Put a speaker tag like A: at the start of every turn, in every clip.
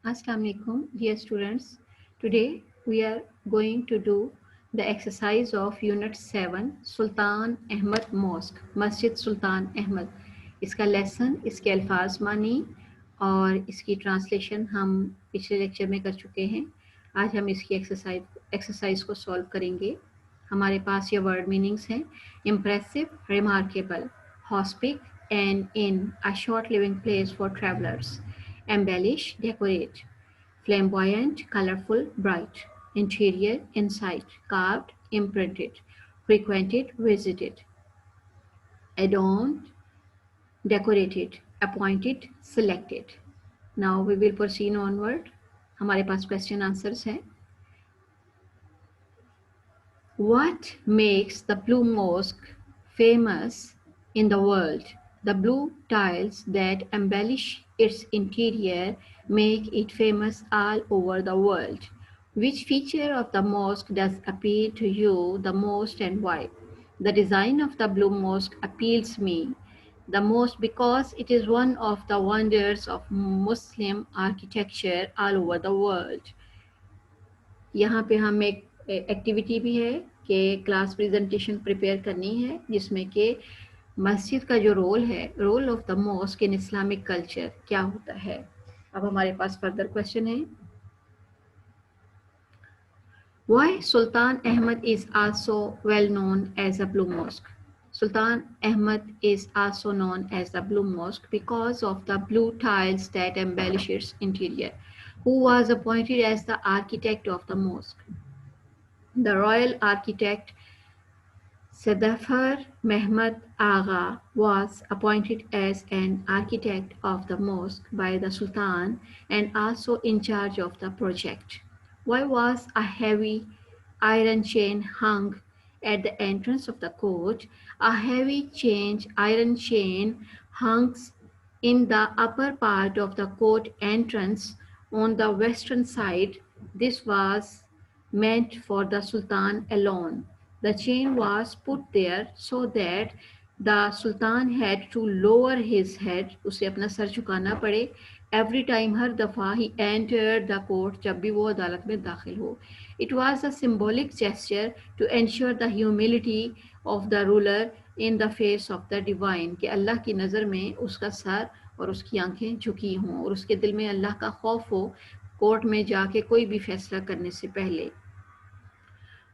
A: Assalamu alaikum, dear students. Today we are going to do the exercise of Unit 7 Sultan Ahmad Mosque, Masjid Sultan Ahmad. इसका lesson, इसके अल्फाज मानी और इसकी translation हम पिछले लेक्चर में कर चुके हैं। आज हम इसकी एक्सरसाइज को सॉल्व करेंगे। हमारे पास ये वर्ड मीनिंग्स हैं: impressive, remarkable, hospice and inn, a short living place for travellers, embellish, decorate, flamboyant, colorful, bright, interior, inside, carved, imprinted, frequented, visited, adorned, decorated, appointed, selected. Now we will proceed onward. हमारे पास question answers हैं. What makes the Blue Mosque famous in the world? The blue tiles that embellish its interior make it famous all over the world. Which feature of the mosque does appeal to you the most and why? The design of the Blue Mosque appeals me the most because it is one of the wonders of Muslim architecture all over the world. यहाँ पे हम एक activity भी है कि class presentation prepare करनी है जिसमें कि मस्जिद का जो रोल है, role of the mosque in Islamic culture क्या होता है। अब हमारे पास फर्दर क्वेश्चन है, Why Sultan Ahmad is also well known as a Blue Mosque? Sultan Ahmad is also known as the Blue Mosque because of the blue tiles that embellish its interior. Who was appointed as the architect of the mosque? The royal architect Sadafar Mehmed Agha was appointed as an architect of the mosque by the Sultan and also in charge of the project. Why was a heavy iron chain hung at the entrance of the court? A heavy iron chain hangs in the upper part of the court entrance on the western side. This was meant for the Sultan alone. The chain was put there so that the Sultan had to lower his head, उसे अपना sir झुकाना पड़े, every time, हर दफ़ा he entered the court, जब भी वो अदालत में दाखिल हो. It was a symbolic gesture to ensure the humility of the ruler in the face of the divine, कि अल्लाह की नज़र में उसका सर और उसकी आंखें झुकी हों और उसके दिल में अल्लाह का खौफ हो कोर्ट में जाके कोई भी फैसला करने से पहले.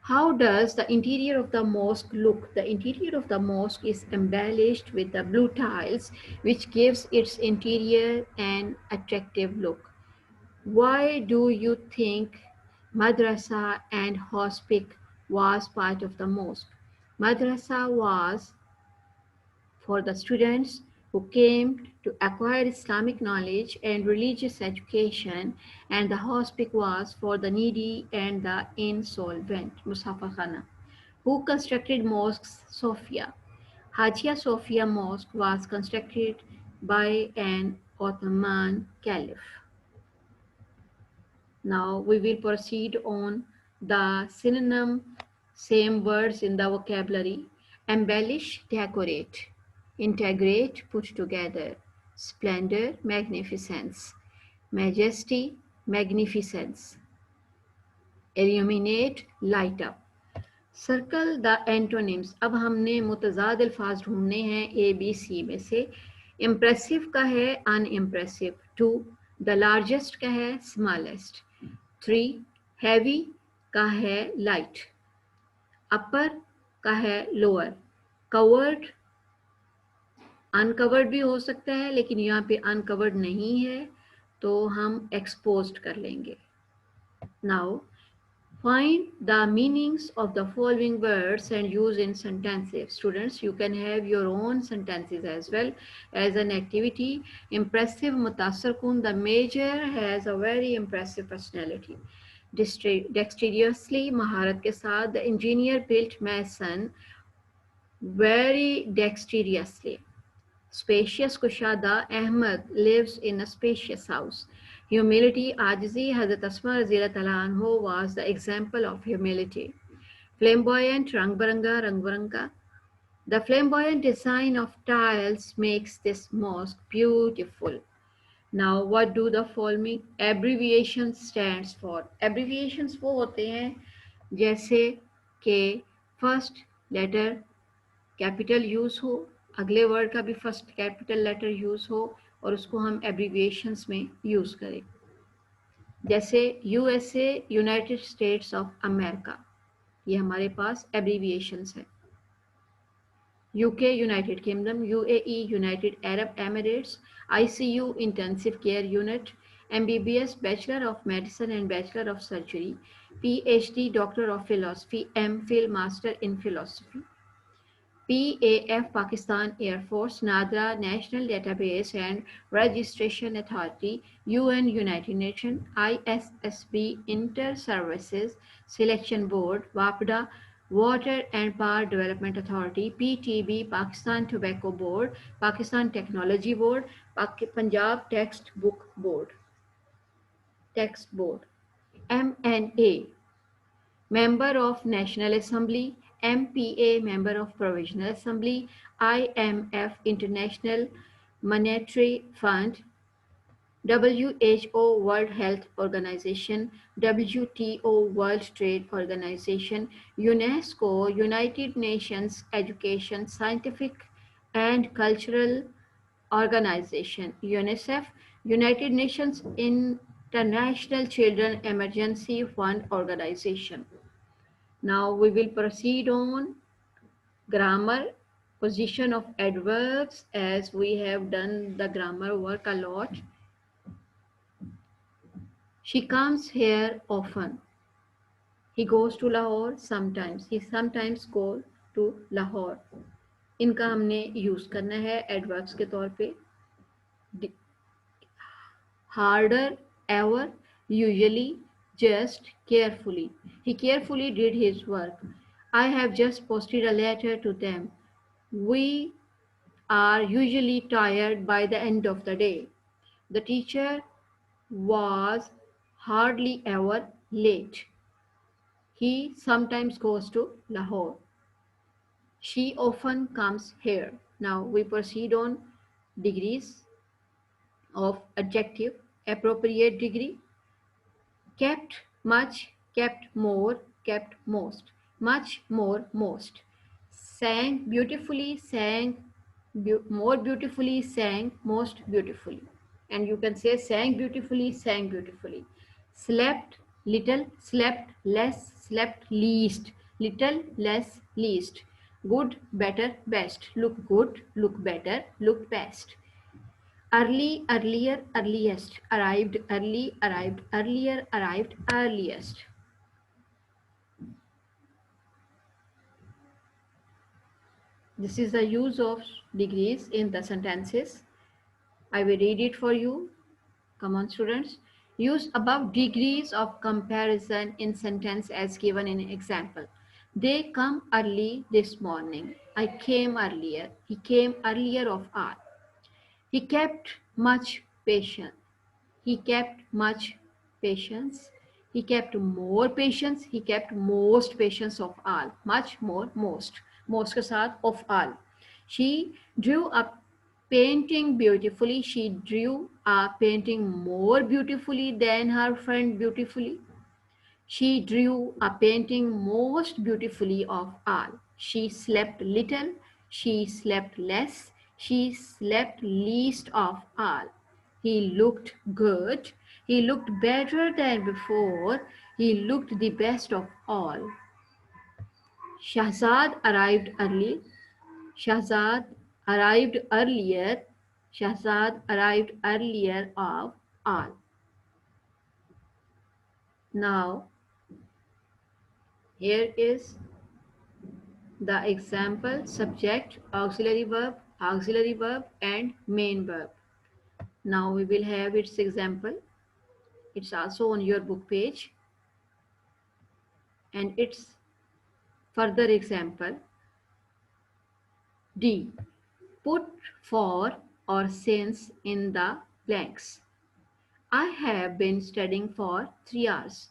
A: How does the interior of the mosque look? The interior of the mosque is embellished with the blue tiles, which gives its interior an attractive look. Why do you think madrasa and hospice was part of the mosque? Madrasa was for the students who came to acquire Islamic knowledge and religious education, and the hospice was for the needy and the insolvent. Musafa Khana. Who constructed Mosque Sophia? Hagia Sophia Mosque was constructed by an Ottoman caliph. Now we will proceed on the synonym, same words in the vocabulary. Embellish, decorate. Integrate, put together. Splendor, magnificence. Majesty, magnificence. Illuminate, light up. Circle the antonyms. अब हमने मुतजाद अल्फाज ढूंढने हैं ABC में से. Impressive का है unimpressive. 2. The largest का है स्मॉलेस्ट. 3. हैवी का है लाइट. अपर का है लोअर. कवर्ड, अनकवर्ड भी हो सकता है लेकिन यहाँ पे अनकवर्ड नहीं है तो हम एक्सपोज्ड कर लेंगे. Now find the meanings of the following words and use in sentences. Students, you can have your own sentences as well as an activity. Impressive, mutasar kun, the major has a very impressive personality. Dexterously, maharat ke saath, the engineer built mason very dexterously. Spacious, kushada, Ahmad lives in a spacious house. Humility, Ajizi, Hazrat Asma Razila Anhu was the example of humility. Flamboyant, Rangbaranga, Rangbaranga. The flamboyant design of tiles makes this mosque beautiful. Now what do the following abbreviation stands for? Abbreviations वो होते हैं जैसे कि first letter capital use हो, अगले word का भी first capital letter use हो और उसको हम एब्रीविएशंस में यूज करें। जैसे USA, United states of America, ये हमारे पास एब्रीविएशंस है। UK United kingdom, UAE United Arab Emirates, ICU intensive care unit, MBBS bachelor of medicine and bachelor of surgery, PhD doctor of philosophy, MPhil master in philosophy, PAF Pakistan Air Force, NADRA National Database and Registration Authority, UN United Nations, ISSB Inter-Services Selection Board, WAPDA Water and Power Development Authority, PTB Pakistan Tobacco Board, Pakistan Technology Board, Punjab Text Board, MNA Member of National Assembly, MPA Member of Provisional Assembly, IMF International Monetary Fund, WHO World Health Organization, WTO World Trade Organization, UNESCO United Nations Education, Scientific and Cultural Organization, UNICEF, United Nations International Children Emergency Fund Organization. Now we will proceed on grammar, position of adverbs, as we have done the grammar work a lot. She comes here often. He goes to Lahore sometimes. He sometimes goes to Lahore. इनका हमने use करना है adverbs के तौर पे। Harder, ever, usually, just, carefully. He carefully did his work. I have just posted a letter to them. We are usually tired by the end of the day. The teacher was hardly ever late. He sometimes goes to Lahore. She often comes here. Now we proceed on degrees of adjective. Appropriate degree: kept, much, kept more, kept most, much more, most. Sang beautifully, sang more beautifully, sang most beautifully. And you can say sang beautifully, sang beautifully. Slept little, slept less, slept least, little, less, least. Good, better, best. Look good, look better, look best. Early, earlier, earliest. Arrived, early, arrived, earlier, arrived, earliest. This is the use of degrees in the sentences. I will read it for you. Come on, students. Use above degrees of comparison in sentence as given in example. They come early this morning. I came earlier. He came earlier of all. He kept much patience. He kept much patience. He kept more patience. He kept most patience of all. Much more, most. Most के साथ of all. She drew a painting beautifully. She drew a painting more beautifully than her friend beautifully. She drew a painting most beautifully of all. She slept little, she slept less, she slept least of all. He looked good, he looked better than before, he looked the best of all. Shahzad arrived early, Shahzad arrived earlier, Shahzad arrived earlier of all. Now, here is the example: subject, auxiliary verb and main verb. Now we will have its example. It's also on your book page. And its further example. D. Put for or since in the blanks. I have been studying for 3 hours.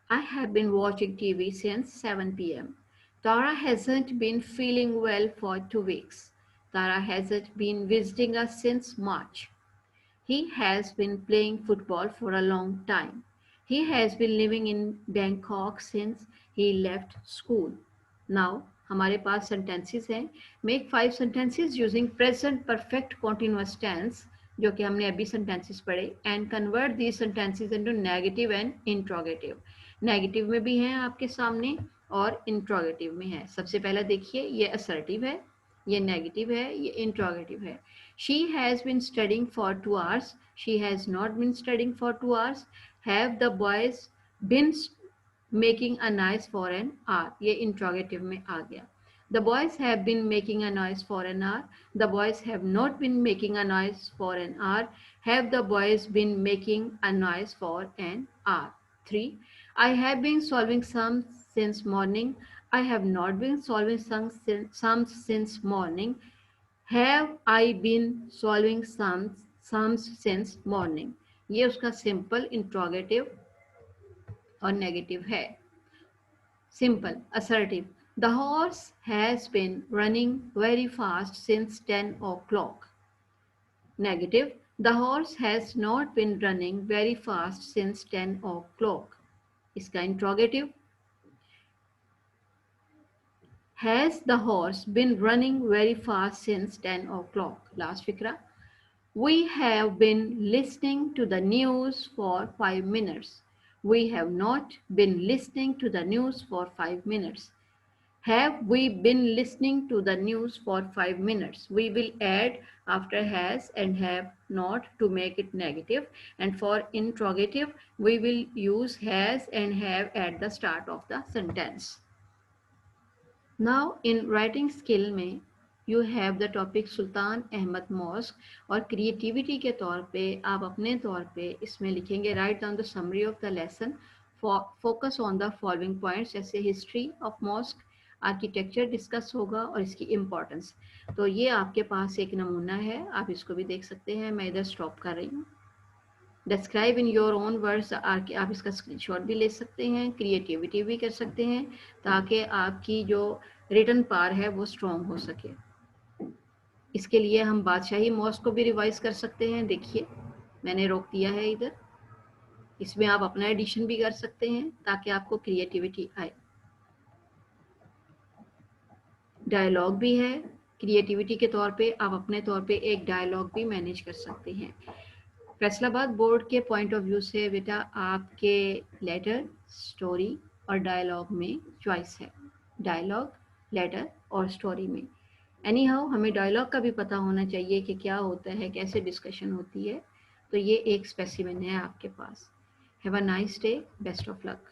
A: I have been watching TV since 7 p.m. Tara hasn't been feeling well for 2 weeks. Tara hasn't been visiting us since March. He has been playing football for a long time. He has been living in Bangkok since he left school. Now हमारे पास sentences हैं. Make 5 sentences using present perfect continuous tense जो कि हमने अभी sentences पढ़े and convert these sentences into negative and interrogative. Negative में भी हैं आपके सामने और interrogative में है. सबसे पहला देखिए ये assertive है, ये नेगेटिव है, ये इंट्रोगेटिव है. She has been studying for 2 hours. She has not been studying for 2 hours. Have the boys been making a noise for an hour. ये इंट्रोगेटिव में आ गया. The boys have been making a noise for an hour. The boys have not been making a noise for an hour. Have the boys been making a noise for an hour? 3. I have been solving sums since morning. I have not been solving sums since morning. Have I been solving sums since morning? ये उसका simple interrogative और negative है. Simple, assertive. The horse has been running very fast since 10 o'clock. Negative. The horse has not been running very fast since 10 o'clock. इसका interrogative. Has the horse been running very fast since 10 o'clock? Last fikra. We have been listening to the news for 5 minutes. We have not been listening to the news for 5 minutes. Have we been listening to the news for 5 minutes? We will add after has and have not to make it negative. And for interrogative, we will use has and have at the start of the sentence. Now in writing skill में you have the topic Sultan Ahmed mosque और creativity के तौर पे आप अपने तौर पे इसमें लिखेंगे write down the summary of the lesson, focus on the following points. जैसे history of mosque, architecture discuss होगा और इसकी इम्पोर्टेंस. तो ये आपके पास एक नमूना है, आप इसको भी देख सकते हैं. मैं इधर स्टॉप कर रही हूँ. Describe in your own words, आप इसका स्क्रीनशॉट भी ले सकते हैं, क्रिएटिविटी भी कर सकते हैं ताकि आपकी जो रिटन पार है वो स्ट्रॉन्ग हो सके. इसके लिए हम बादशाही मॉस्क को भी रिवाइज कर सकते हैं. देखिए मैंने रोक दिया है इधर. इसमें आप अपना एडिशन भी कर सकते हैं ताकि आपको क्रिएटिविटी आए. डायलॉग भी है. क्रिएटिविटी के तौर पे आप अपने तौर पे एक डायलॉग भी मैनेज कर सकते हैं. फैसलाबाद बोर्ड के पॉइंट ऑफ व्यू से बेटा आपके लेटर, स्टोरी और डायलॉग में चॉइस है. डायलॉग, लेटर और स्टोरी में. एनी हाउ हमें डायलॉग का भी पता होना चाहिए कि क्या होता है, कैसे डिस्कशन होती है. तो ये एक स्पेसिमेन है आपके पास. Have a nice day. Best of luck.